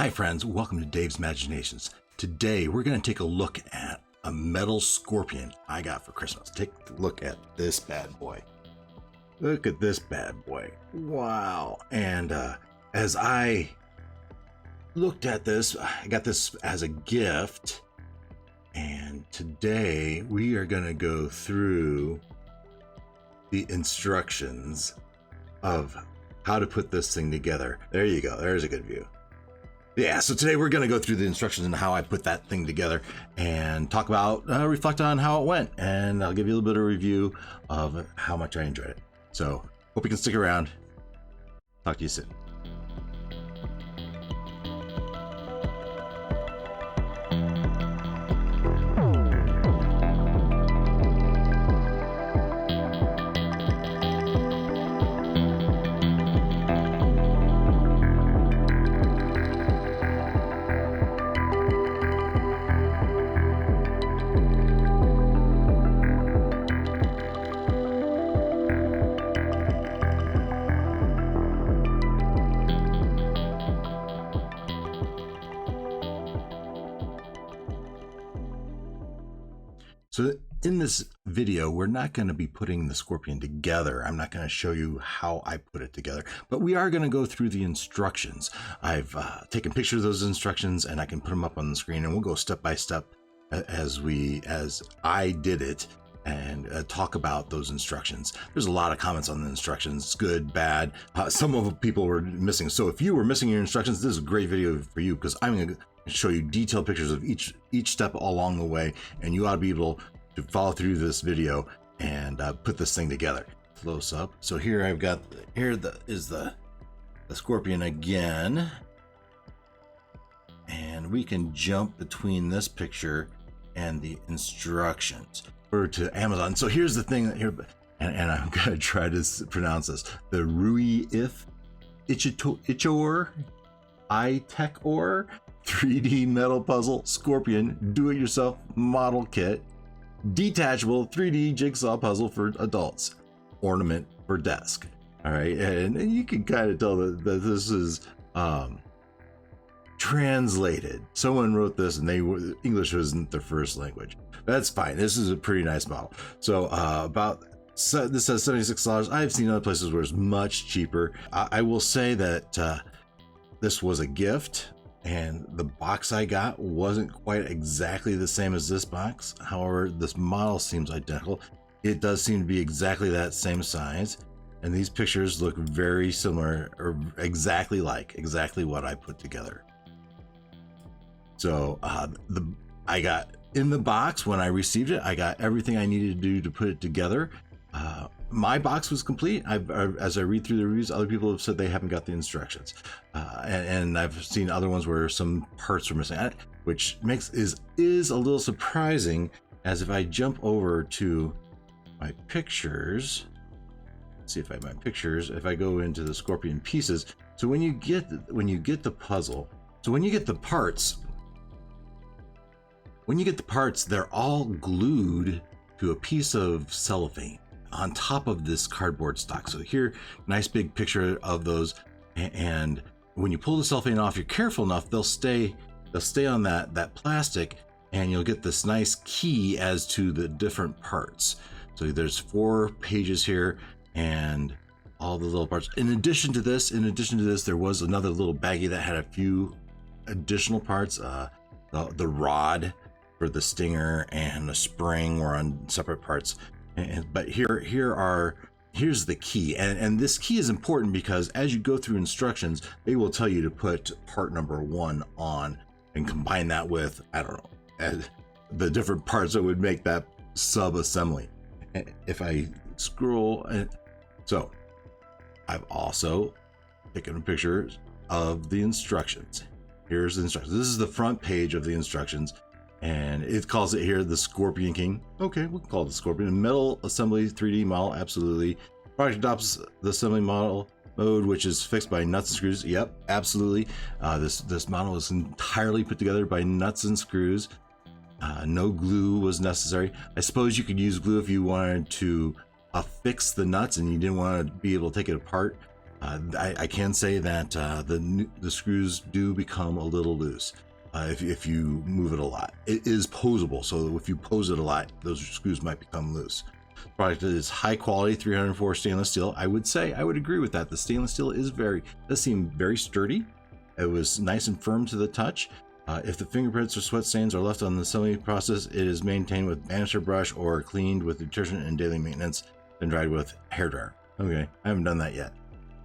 Hi friends, welcome to Dave's Imaginations. Today we're going to take a look at a metal scorpion I got for Christmas. Take a look at this bad boy. Look at this bad boy. Wow. And as I looked at this, I got this as a gift. And today we are going to go through the instructions of how to put this thing together. There you go. There's a good view. Yeah, so today we're going to go through the instructions and how I put that thing together and talk about, reflect on how it went. And I'll give you a little bit of review of how much I enjoyed it. So hope you can stick around. Talk to you soon. So in this video, we're not going to be putting the scorpion together. I'm not going to show you how I put it together, but we are going to go through the instructions. I've taken pictures of those instructions and I can put them up on the screen, and we'll go step by step as I did it and talk about those instructions. There's a lot of comments on the instructions, good, bad. Some of the people were missing. So if you were missing your instructions, this is a great video for you, because I'm going to show you detailed pictures of each step along the way, and you ought to be able to follow through this video and put this thing together. Close up. So here I've got the scorpion again, and we can jump between this picture and the instructions. Or to Amazon. So here's the thing that here, and I'm gonna try to pronounce this: the RuiyiF iTECHOR 3D metal puzzle scorpion do-it-yourself model kit, detachable 3D jigsaw puzzle for adults, ornament for desk. All right, and you can kind of tell that this is translated. Someone wrote this and English wasn't their first language. That's fine. This is a pretty nice model. So this says $76. I've seen other places where it's much cheaper. I will say that this was a gift, and the box I got wasn't quite exactly the same as this box. However, this model seems identical. It does seem to be exactly that same size, and these pictures look very similar, or exactly what I put together. So I got in the box, when I received it, I got everything I needed to do to put it together. My box was complete. As I read through the reviews, other people have said they haven't got the instructions, and I've seen other ones where some parts are missing, which is a little surprising. As if I jump over to my pictures, let's see if I have my pictures. If I go into the scorpion pieces, so when you get the puzzle, so when you get the parts. When you get the parts, they're all glued to a piece of cellophane on top of this cardboard stock. So here, nice big picture of those. And when you pull the cellophane off, you're careful enough, they'll stay on that plastic, and you'll get this nice key as to the different parts. So there's 4 pages here and all the little parts. In addition to this, there was another little baggie that had a few additional parts. The rod for the stinger and the spring were on separate parts, but here's the key, and this key is important because as you go through instructions, they will tell you to put part number 1 on and combine that with, I don't know, the different parts that would make that sub assembly. If I scroll, so I've also taken pictures of the instructions. Here's the instructions. This is the front page of the instructions, and it calls it here the Scorpion King. Okay, we'll call it the Scorpion. Metal assembly 3D model, absolutely. Product adopts the assembly model mode, which is fixed by nuts and screws. Yep, absolutely. This model is entirely put together by nuts and screws. No glue was necessary. I suppose you could use glue if you wanted to affix the nuts and you didn't want to be able to take it apart. I can say that the screws do become a little loose if you move it a lot. It is posable, so if you pose it a lot, those screws might become loose. The product is high quality, 304 stainless steel. I would agree with that. The stainless steel does seem very sturdy. It was nice and firm to the touch. If the fingerprints or sweat stains are left on the assembly process, it is maintained with banister brush or cleaned with detergent and daily maintenance, then dried with hairdryer. Okay, I haven't done that yet.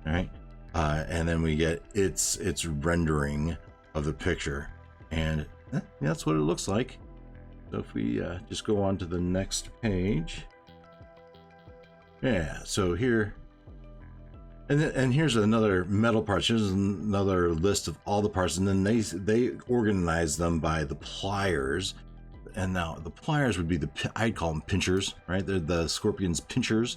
All right, and then we get its rendering of the picture, and that's what it looks like. So if we just go on to the next page, yeah. So here, and here's another metal parts. Here's another list of all the parts, and then they organize them by the pliers. And now the pliers would be I'd call them pinchers, right? They're the Scorpion's pinchers.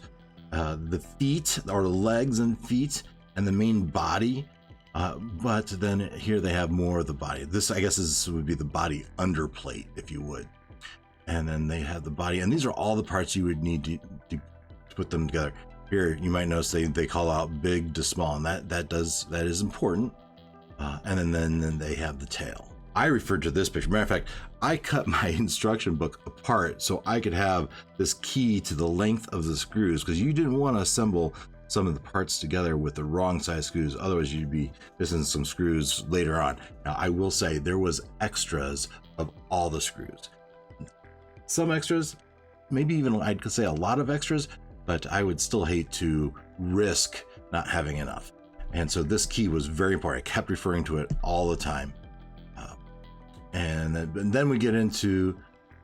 The feet, or the legs and feet, and the main body. But then here they have more of the body. This, I guess, would be the body underplate, if you would. And then they have the body, and these are all the parts you would need to put them together. Here, you might notice they call out big to small, and that is important. And then they have the tail. I referred to this picture. Matter of fact, I cut my instruction book apart so I could have this key to the length of the screws, because you didn't want to assemble some of the parts together with the wrong size screws. Otherwise, you'd be missing some screws later on. Now, I will say there was extras of all the screws. Some extras, maybe even I could say a lot of extras, but I would still hate to risk not having enough. And so this key was very important. I kept referring to it all the time. And then we get into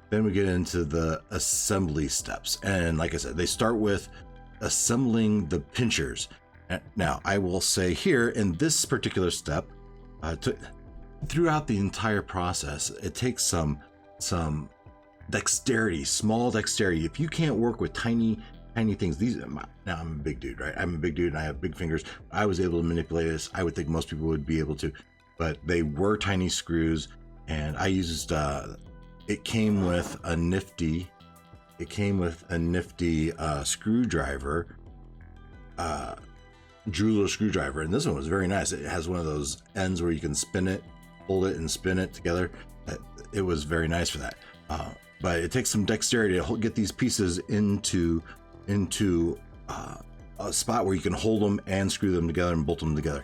the assembly steps. And like I said, they start with assembling the pinchers. Now, I will say here in this particular step, throughout the entire process, it takes some dexterity, small dexterity. If you can't work with tiny things, now I'm a big dude, right? I'm a big dude and I have big fingers. I was able to manipulate this. I would think most people would be able to, but they were tiny screws. And I used, it came with a nifty screwdriver, jeweler screwdriver. And this one was very nice. It has one of those ends where you can spin it, hold it and spin it together. It was very nice for that. But it takes some dexterity to get these pieces into a spot where you can hold them and screw them together and bolt them together.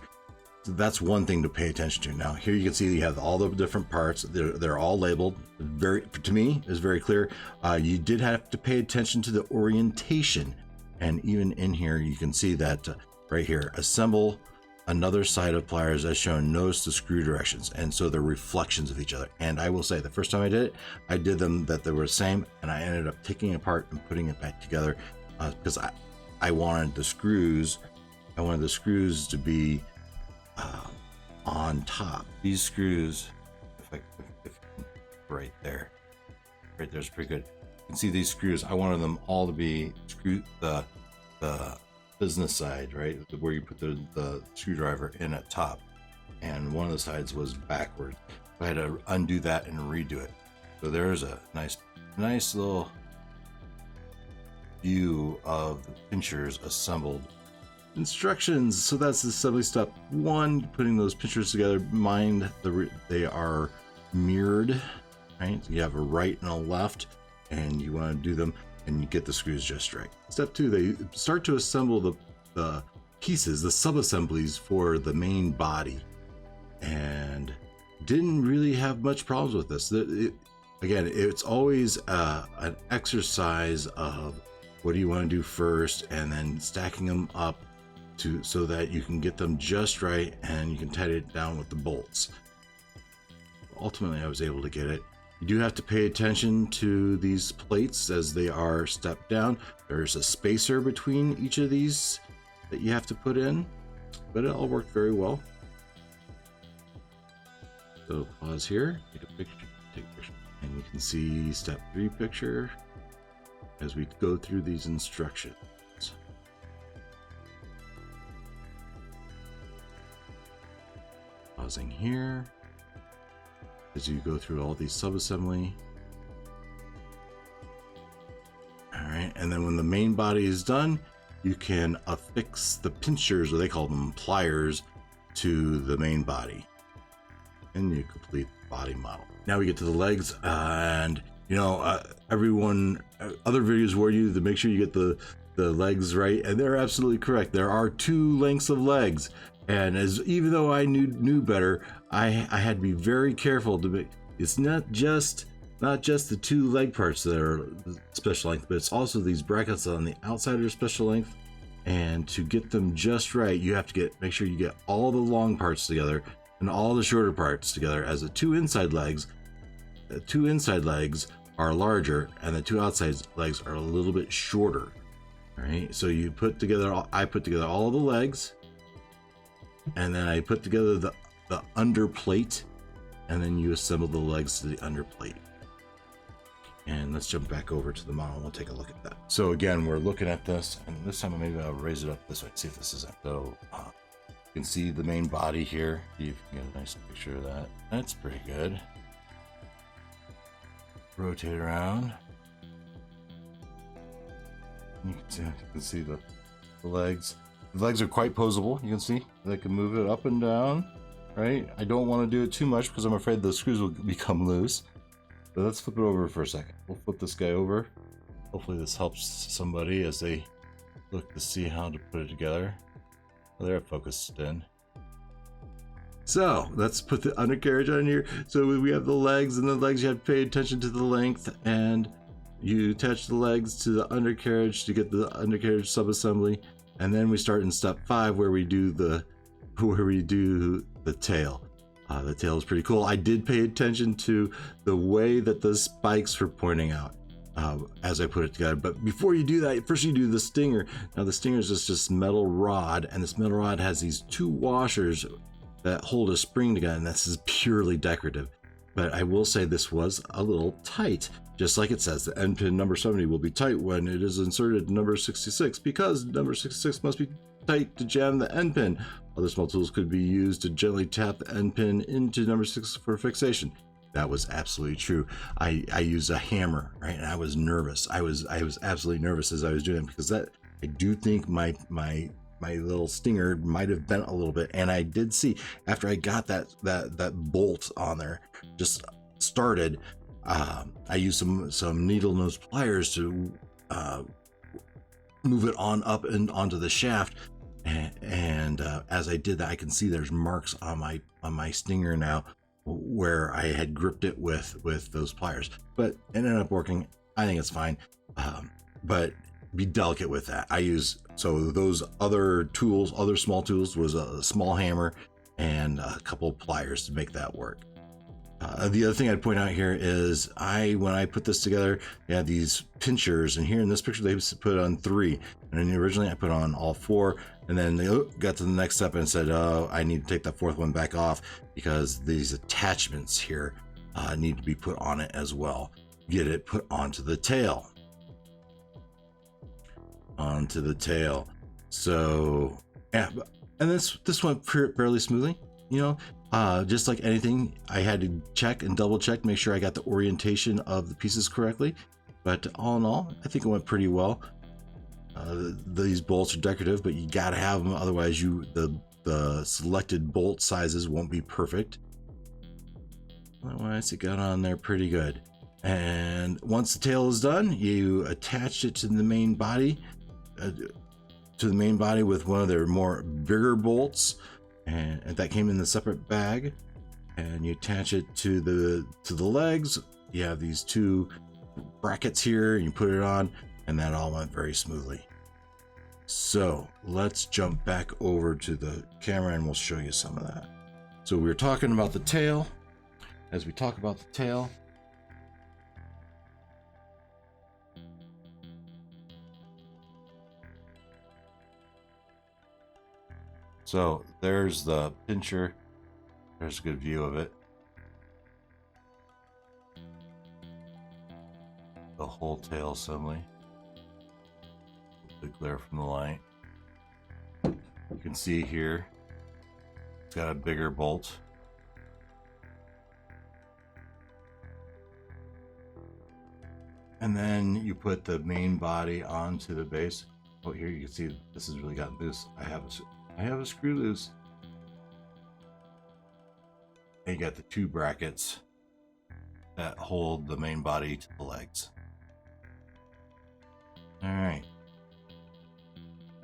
So that's one thing to pay attention to. Now here you can see you have all the different parts. They're all labeled. To me, is very clear. You did have to pay attention to the orientation, and even in here you can see that right here, assemble another side of pliers as shown. Notice the screw directions, and so they're reflections of each other. And I will say, the first time I did it, I did them that they were the same, and I ended up taking it apart and putting it back together because I wanted the screws. I wanted the screws to be on top. These screws, if right there's pretty good. You can see these screws. I wanted them all to be the business side, right, where you put the screwdriver in at top, and one of the sides was backwards. I had to undo that and redo it. So there's a nice little view of the pinchers assembled. Instructions. So that's assembly step 1, putting those pinchers together. Mind they are mirrored, right? So you have a right and a left, and you want to do them, and you get the screws just right. Step 2, they start to assemble the pieces, the sub-assemblies for the main body, and didn't really have much problems with this. Again, it's always an exercise of what do you want to do first, and then stacking them up so that you can get them just right and you can tighten it down with the bolts. Ultimately, I was able to get it. You do have to pay attention to these plates as they are stepped down. There's a spacer between each of these that you have to put in, but it all worked very well. So pause here, take a picture, and you can see step 3 picture as we go through these instructions. Pausing here as you go through all these sub-assembly. All right, and then when the main body is done, you can affix the pinchers, or they call them pliers, to the main body, and you complete the body model. Now we get to the legs, and everyone, other videos warn you to make sure you get the legs right, and they're absolutely correct. There are 2 lengths of legs, and even though I knew better, I had to be very careful to make. It's not just the 2 leg parts that are special length, but it's also these brackets on the outside are special length. And to get them just right, you have to make sure you get all the long parts together and all the shorter parts together, as the 2 inside legs are larger and the 2 outside legs are a little bit shorter. All right, so I put together all of the legs, and then I put together the under plate, and then you assemble the legs to the under plate. And let's jump back over to the model and we'll take a look at that. So again, we're looking at this, and this time maybe I'll raise it up this way, see if this is it. So you can see the main body here. You can get a nice picture of that. That's pretty good. Rotate around. You can see the legs. The legs are quite posable. You can see they can move it up and down, right? I don't want to do it too much because I'm afraid the screws will become loose. But let's flip it over for a second. We'll flip this guy over. Hopefully this helps somebody as they look to see how to put it together. Well, they're focused in. So let's put the undercarriage on here. So we have the legs, and the legs, you have to pay attention to the length, and you attach the legs to the undercarriage to get the undercarriage subassembly. And then we start in step 5 where we do the tail. The tail is pretty cool. I did pay attention to the way that the spikes were pointing out as I put it together. But before you do that, first you do the stinger. Now the stinger is just metal rod, and this metal rod has these 2 washers that hold a spring together, and this is purely decorative. But I will say this was a little tight, just like it says the end pin number 70 will be tight when it is inserted number 66, because number 66 must be tight to jam the end pin. Other small tools could be used to gently tap the end pin into number 6 for fixation. That was absolutely true. I used a hammer, right? And I was nervous. I was absolutely nervous as I was doing it, because I do think my little stinger might have bent a little bit. And I did see, after I got that bolt on there, just started, I used some needle nose pliers to move it on up and onto the shaft. And as I did that, I can see there's marks on my stinger now where I had gripped it with those pliers, but it ended up working. I think it's fine, but be delicate with that. So those other small tools was a small hammer and a couple of pliers to make that work. The other thing I'd point out here is when I put this together, they had these pinchers, and here in this picture they put on 3, and originally I put on all 4, and then they got to the next step and said, oh, I need to take that 4th one back off because these attachments here need to be put on it as well. Get it put onto the tail. So yeah, and this went fairly smoothly. Just like anything, I had to check and double check, make sure I got the orientation of the pieces correctly. But all in all, I think it went pretty well. These bolts are decorative, but you gotta have them, otherwise the selected bolt sizes won't be perfect. Otherwise, it got on there pretty good. And once the tail is done, you attach it to the main body, with one of their bigger bolts. And that came in the separate bag, and you attach it to the legs. You have these 2 brackets here, and you put it on, and that all went very smoothly. So let's jump back over to the camera and we'll show you some of that. So we were talking about the tail. As we talk about the tail, so there's the pincher. There's a good view of it. The whole tail assembly. The glare from the light. You can see here, it's got a bigger bolt. And then you put the main body onto the base. Oh, here you can see this has really gotten loose. I have a screw loose. And you got the 2 brackets that hold the main body to the legs. All right.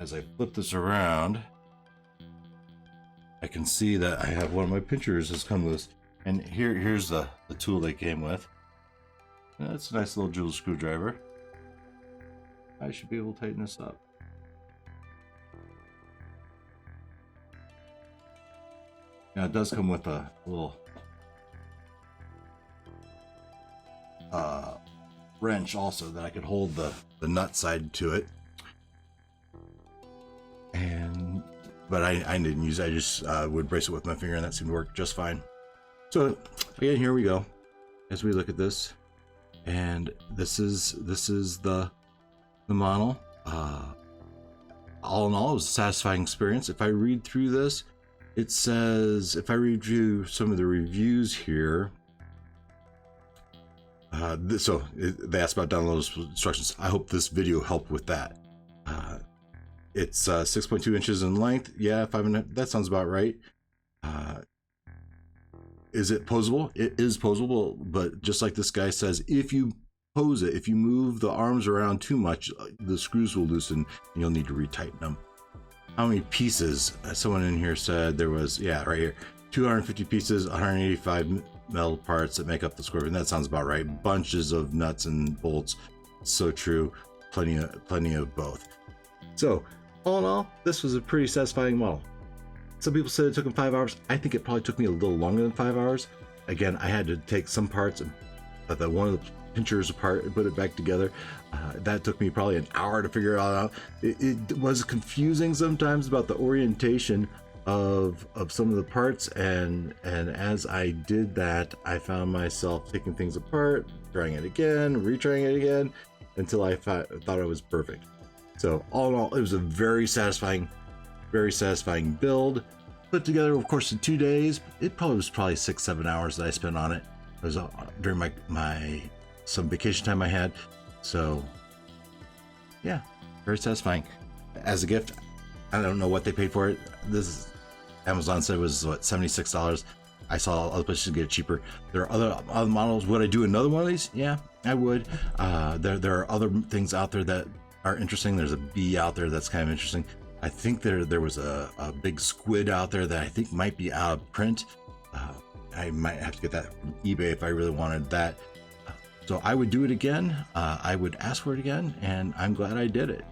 As I flip this around, I can see that I have one of my pinchers has come loose. And here's the tool they came with. That's a nice little jewel screwdriver. I should be able to tighten this up. Now it does come with a little wrench also that I could hold the nut side to it. But I didn't use it. I just would brace it with my finger, and that seemed to work just fine. So again, here we go. As we look at this, and this is the model. All in all, it was a satisfying experience. If I read through this, it says, if I read through some of the reviews here, they asked about download instructions. I hope this video helped with that. It's 6.2 inches in length. Yeah, 5.5. That sounds about right. Is it posable? It is posable, but just like this guy says, if you pose it, if you move the arms around too much, the screws will loosen and you'll need to retighten them. How many pieces? Someone in here said there was, yeah, right here, 250 pieces, 185 metal parts that make up the scorpion. That sounds about right. Bunches of nuts and bolts. So true. Plenty of both. So all in all, this was a pretty satisfying model. Some people said it took them 5 hours. I think it probably took me a little longer than 5 hours. Again, I had to take some parts and put one of the pinchers apart and put it back together. That took me probably an hour to figure it all out. It was confusing sometimes about the orientation of some of the parts, and as I did that, I found myself taking things apart, trying it again, retrying it again, until I thought it was perfect. So all in all, it was a very satisfying build, put together, of course, in 2 days. It was 6-7 hours that I spent on it. It was during my some vacation time I had. So yeah, very satisfying. As a gift, I don't know what they paid for it. Amazon said it was what, $76. I saw other places get it cheaper. There are other models. Would I do another one of these? Yeah, I would. There are other things out there that are interesting. There's a bee out there that's kind of interesting. I think there was a big squid out there that I think might be out of print. I might have to get that from eBay if I really wanted that. So I would do it again. I would ask for it again, and I'm glad I did it.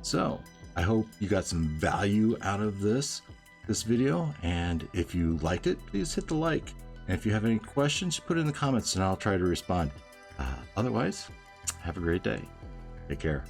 So I hope you got some value out of this video, and if you liked it, please hit the like. And if you have any questions, put it in the comments and I'll try to respond. Otherwise, have a great day. Take care.